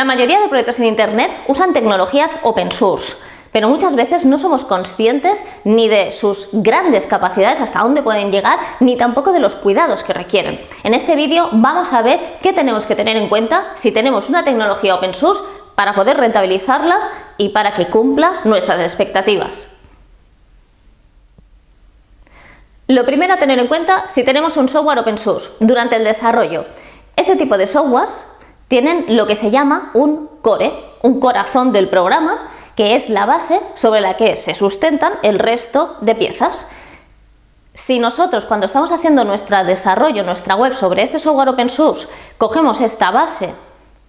La mayoría de proyectos en Internet usan tecnologías open source, pero muchas veces no somos conscientes ni de sus grandes capacidades, hasta dónde pueden llegar, ni tampoco de los cuidados que requieren. En este vídeo vamos a ver qué tenemos que tener en cuenta si tenemos una tecnología open source para poder rentabilizarla y para que cumpla nuestras expectativas. Lo primero a tener en cuenta si tenemos un software open source durante el desarrollo. Este tipo de softwares tienen lo que se llama un core, un corazón del programa, que es la base sobre la que se sustentan el resto de piezas. Si nosotros, cuando estamos haciendo nuestro desarrollo, nuestra web sobre este software open source, cogemos esta base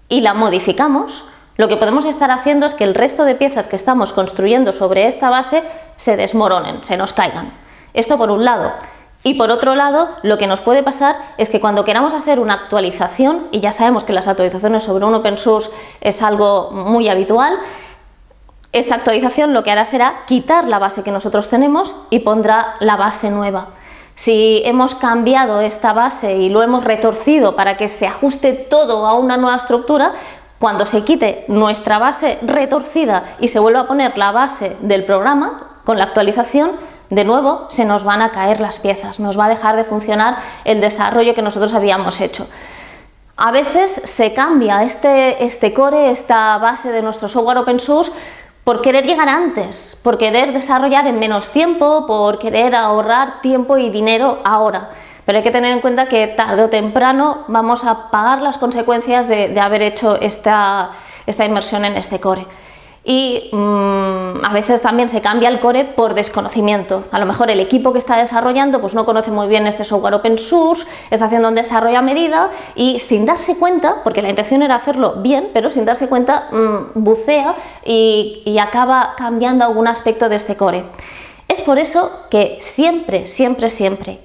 y la modificamos, lo que podemos estar haciendo es que el resto de piezas que estamos construyendo sobre esta base se desmoronen, se nos caigan. Esto por un lado. Y por otro lado, lo que nos puede pasar es que cuando queramos hacer una actualización, y ya sabemos que las actualizaciones sobre un open source es algo muy habitual, esta actualización lo que hará será quitar la base que nosotros tenemos y pondrá la base nueva. Si hemos cambiado esta base y lo hemos retorcido para que se ajuste todo a una nueva estructura, cuando se quite nuestra base retorcida y se vuelva a poner la base del programa con la actualización, de nuevo se nos van a caer las piezas, nos va a dejar de funcionar el desarrollo que nosotros habíamos hecho. A veces se cambia este core, esta base de nuestro software open source, por querer llegar antes, por querer desarrollar en menos tiempo, por querer ahorrar tiempo y dinero ahora. Pero hay que tener en cuenta que tarde o temprano vamos a pagar las consecuencias de haber hecho esta inversión en este core. Y a veces también se cambia el core por desconocimiento. A lo mejor el equipo que está desarrollando pues no conoce muy bien este software open source, está haciendo un desarrollo a medida y sin darse cuenta, porque la intención era hacerlo bien, pero sin darse cuenta bucea y acaba cambiando algún aspecto de este core. Es por eso que siempre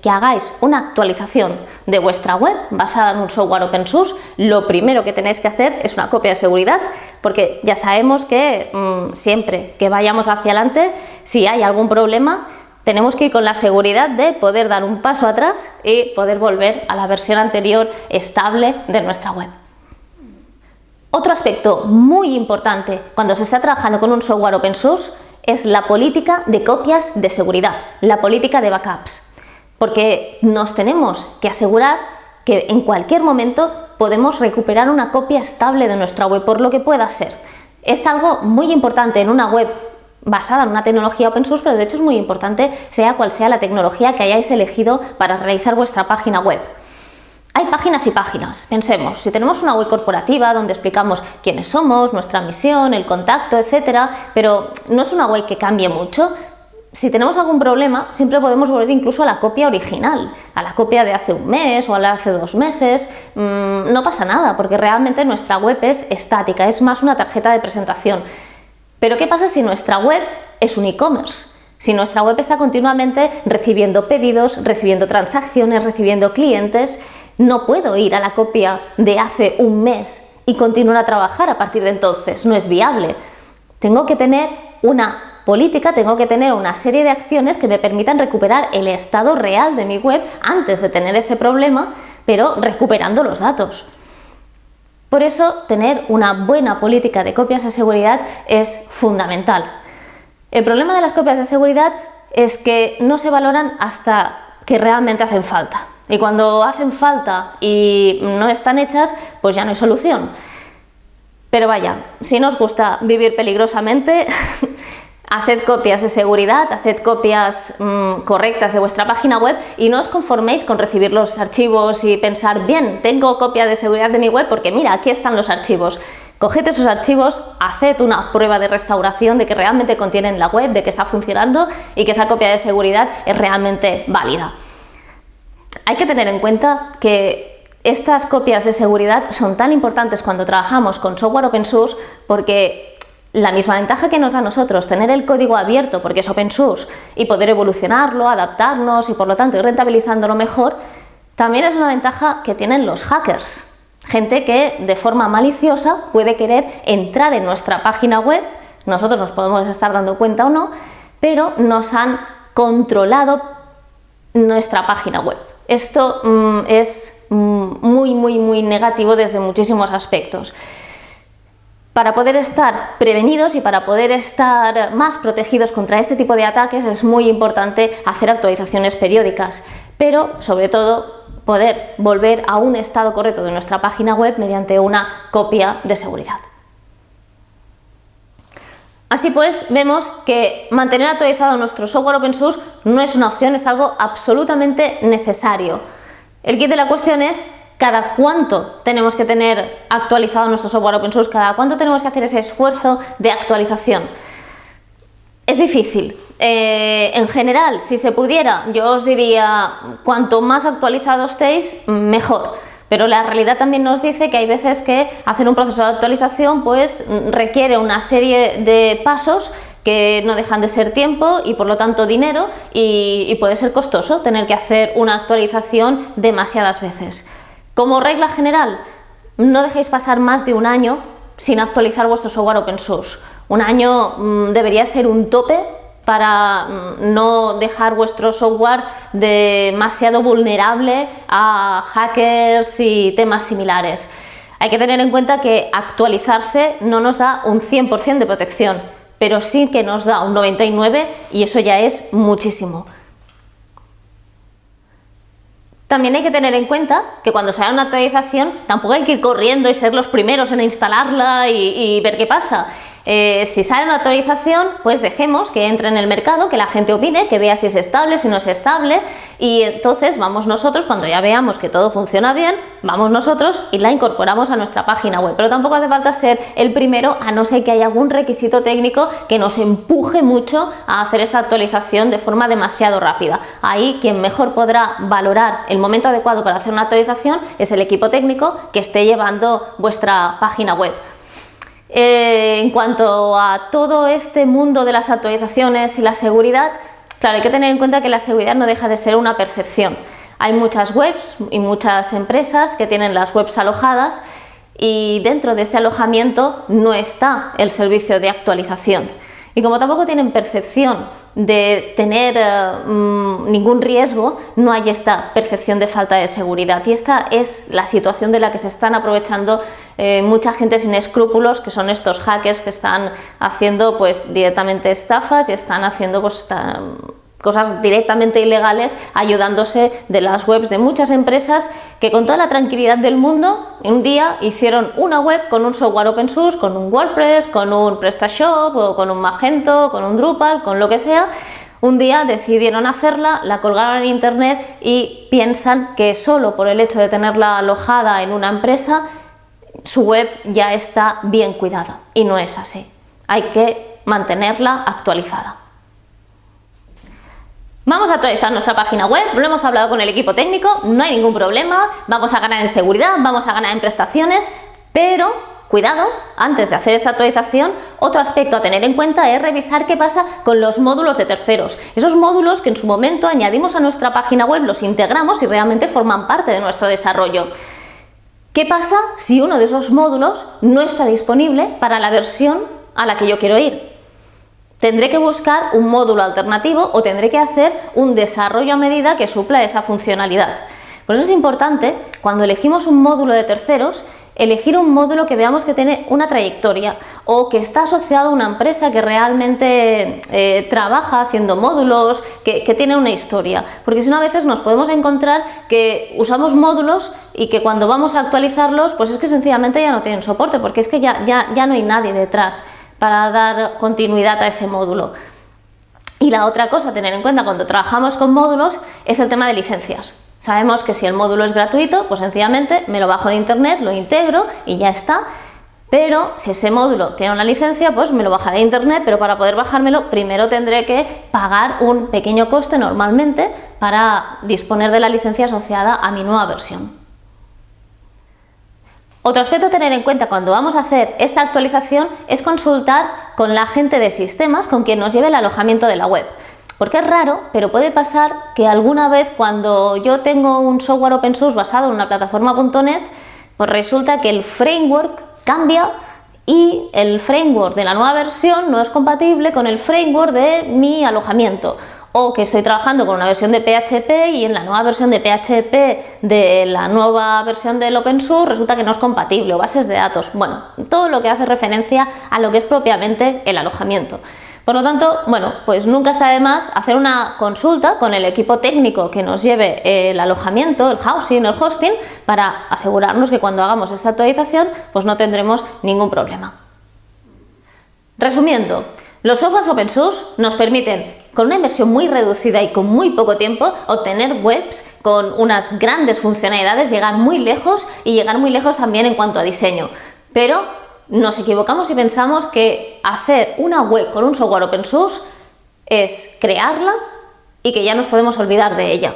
que hagáis una actualización de vuestra web basada en un software open source, lo primero que tenéis que hacer es una copia de seguridad, porque ya sabemos que siempre que vayamos hacia adelante, si hay algún problema, tenemos que ir con la seguridad de poder dar un paso atrás y poder volver a la versión anterior estable de nuestra web. Otro aspecto muy importante cuando se está trabajando con un software open source es la política de copias de seguridad, la política de backups, porque nos tenemos que asegurar que en cualquier momento podemos recuperar una copia estable de nuestra web, por lo que pueda ser. Es algo muy importante en una web basada en una tecnología open source, pero de hecho es muy importante sea cual sea la tecnología que hayáis elegido para realizar vuestra página web. Hay páginas y páginas. Pensemos, si tenemos una web corporativa donde explicamos quiénes somos, nuestra misión, el contacto, etcétera, pero no es una web que cambie mucho, si tenemos algún problema, siempre podemos volver incluso a la copia original, a la copia de hace un mes o a la de hace 2 meses. No pasa nada, porque realmente nuestra web es estática, es más una tarjeta de presentación. Pero ¿qué pasa si nuestra web es un e-commerce? Si nuestra web está continuamente recibiendo pedidos, recibiendo transacciones, recibiendo clientes, no puedo ir a la copia de hace un mes y continuar a trabajar a partir de entonces, no es viable. Tengo que tener una política, tengo que tener una serie de acciones que me permitan recuperar el estado real de mi web antes de tener ese problema, pero recuperando los datos. Por eso, tener una buena política de copias de seguridad es fundamental. El problema de las copias de seguridad es que no se valoran hasta que realmente hacen falta. Y cuando hacen falta y no están hechas, pues ya no hay solución. Pero vaya, si no os gusta vivir peligrosamente, haced copias de seguridad, haced copias correctas de vuestra página web y no os conforméis con recibir los archivos y pensar, bien, tengo copia de seguridad de mi web porque mira, aquí están los archivos. Coged esos archivos, haced una prueba de restauración de que realmente contienen la web, de que está funcionando y que esa copia de seguridad es realmente válida. Hay que tener en cuenta que estas copias de seguridad son tan importantes cuando trabajamos con software open source porque la misma ventaja que nos da a nosotros tener el código abierto porque es open source y poder evolucionarlo, adaptarnos y por lo tanto ir rentabilizándolo mejor, también es una ventaja que tienen los hackers. Gente que de forma maliciosa puede querer entrar en nuestra página web, nosotros nos podemos estar dando cuenta o no, pero nos han controlado nuestra página web. Esto es muy negativo desde muchísimos aspectos. Para poder estar prevenidos y para poder estar más protegidos contra este tipo de ataques es muy importante hacer actualizaciones periódicas, pero sobre todo poder volver a un estado correcto de nuestra página web mediante una copia de seguridad. Así pues, vemos que mantener actualizado nuestro software open source no es una opción, es algo absolutamente necesario. El kit de la cuestión es cada cuánto tenemos que tener actualizado nuestro software open source, cada cuánto tenemos que hacer ese esfuerzo de actualización. Es difícil. En general, si se pudiera, yo os diría cuanto más actualizados estéis, mejor. Pero la realidad también nos dice que hay veces que hacer un proceso de actualización pues requiere una serie de pasos que no dejan de ser tiempo y por lo tanto dinero y puede ser costoso tener que hacer una actualización demasiadas veces. Como regla general, no dejéis pasar más de un año sin actualizar vuestro software open source. Un año debería ser un tope para no dejar vuestro software demasiado vulnerable a hackers y temas similares. Hay que tener en cuenta que actualizarse no nos da un 100% de protección, pero sí que nos da un 99% y eso ya es muchísimo. También hay que tener en cuenta que cuando se haga una actualización tampoco hay que ir corriendo y ser los primeros en instalarla y ver qué pasa. Si sale una actualización, pues dejemos que entre en el mercado, que la gente opine, que vea si es estable, si no es estable y entonces vamos nosotros, cuando ya veamos que todo funciona bien, vamos nosotros y la incorporamos a nuestra página web. Pero tampoco hace falta ser el primero, a no ser que haya algún requisito técnico que nos empuje mucho a hacer esta actualización de forma demasiado rápida. Ahí quien mejor podrá valorar el momento adecuado para hacer una actualización es el equipo técnico que esté llevando vuestra página web. En cuanto a todo este mundo de las actualizaciones y la seguridad, claro, hay que tener en cuenta que la seguridad no deja de ser una percepción. Hay muchas webs y muchas empresas que tienen las webs alojadas y dentro de este alojamiento no está el servicio de actualización. Y como tampoco tienen percepción de tener ningún riesgo, no hay esta percepción de falta de seguridad. Y esta es la situación de la que se están aprovechando mucha gente sin escrúpulos, que son estos hackers que están haciendo pues directamente estafas y están haciendo pues cosas directamente ilegales, ayudándose de las webs de muchas empresas que con toda la tranquilidad del mundo un día hicieron una web con un software open source, con un WordPress, con un PrestaShop o con un Magento, con un Drupal, con lo que sea. Un día decidieron hacerla, la colgaron en internet y piensan que solo por el hecho de tenerla alojada en una empresa su web ya está bien cuidada y no es así. Hay que mantenerla actualizada. Vamos a actualizar nuestra página web, lo hemos hablado con el equipo técnico, no hay ningún problema, vamos a ganar en seguridad, vamos a ganar en prestaciones, pero cuidado, antes de hacer esta actualización, otro aspecto a tener en cuenta es revisar qué pasa con los módulos de terceros. Esos módulos que en su momento añadimos a nuestra página web, los integramos y realmente forman parte de nuestro desarrollo. ¿Qué pasa si uno de esos módulos no está disponible para la versión a la que yo quiero ir? Tendré que buscar un módulo alternativo o tendré que hacer un desarrollo a medida que supla esa funcionalidad. Por eso es importante, cuando elegimos un módulo de terceros, elegir un módulo que veamos que tiene una trayectoria o que está asociado a una empresa que realmente trabaja haciendo módulos, que tiene una historia. Porque si no, a veces nos podemos encontrar que usamos módulos y que cuando vamos a actualizarlos, pues es que sencillamente ya no tienen soporte, porque es que ya no hay nadie detrás para dar continuidad a ese módulo. Y la otra cosa a tener en cuenta cuando trabajamos con módulos es el tema de licencias. Sabemos que si el módulo es gratuito, pues sencillamente me lo bajo de internet, lo integro y ya está. Pero si ese módulo tiene una licencia, pues me lo bajaré de internet, pero para poder bajármelo primero tendré que pagar un pequeño coste normalmente para disponer de la licencia asociada a mi nueva versión. Otro aspecto a tener en cuenta cuando vamos a hacer esta actualización es consultar con la gente de sistemas, con quien nos lleve el alojamiento de la web. Porque es raro, pero puede pasar que alguna vez cuando yo tengo un software open source basado en una plataforma.net, pues resulta que el framework cambia y el framework de la nueva versión no es compatible con el framework de mi alojamiento. o que estoy trabajando con una versión de PHP y en la nueva versión de PHP de la nueva versión del open source resulta que no es compatible, o bases de datos. Bueno, todo lo que hace referencia a lo que es propiamente el alojamiento. Por lo tanto, bueno, pues nunca está de más hacer una consulta con el equipo técnico que nos lleve el alojamiento, el housing, el hosting, para asegurarnos que cuando hagamos esta actualización pues no tendremos ningún problema. Resumiendo, los softwares open source nos permiten, con una inversión muy reducida y con muy poco tiempo, obtener webs con unas grandes funcionalidades, llegar muy lejos y llegar muy lejos también en cuanto a diseño. Pero nos equivocamos y pensamos que hacer una web con un software open source es crearla y que ya nos podemos olvidar de ella.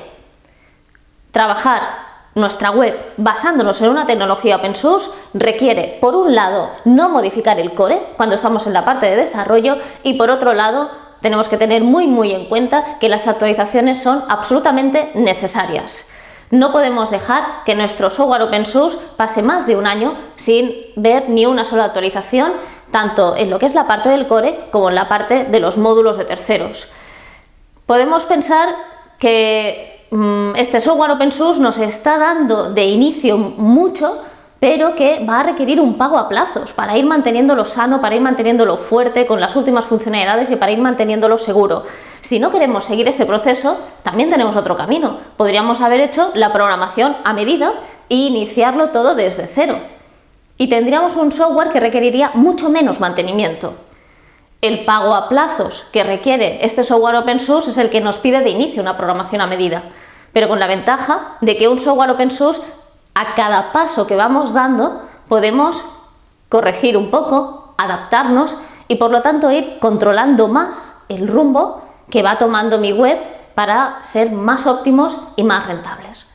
Trabajar nuestra web basándonos en una tecnología open source requiere, por un lado, no modificar el core cuando estamos en la parte de desarrollo y, por otro lado, tenemos que tener muy en cuenta que las actualizaciones son absolutamente necesarias. No podemos dejar que nuestro software open source pase más de un año sin ver ni una sola actualización, tanto en lo que es la parte del core como en la parte de los módulos de terceros. Podemos pensar que este software open source nos está dando de inicio mucho, pero que va a requerir un pago a plazos para ir manteniéndolo sano, para ir manteniéndolo fuerte con las últimas funcionalidades y para ir manteniéndolo seguro. Si no queremos seguir este proceso, también tenemos otro camino. Podríamos haber hecho la programación a medida e iniciarlo todo desde cero. Y tendríamos un software que requeriría mucho menos mantenimiento. El pago a plazos que requiere este software open source es el que nos pide de inicio una programación a medida, pero con la ventaja de que un software open source, a cada paso que vamos dando, podemos corregir un poco, adaptarnos y por lo tanto ir controlando más el rumbo que va tomando mi web para ser más óptimos y más rentables.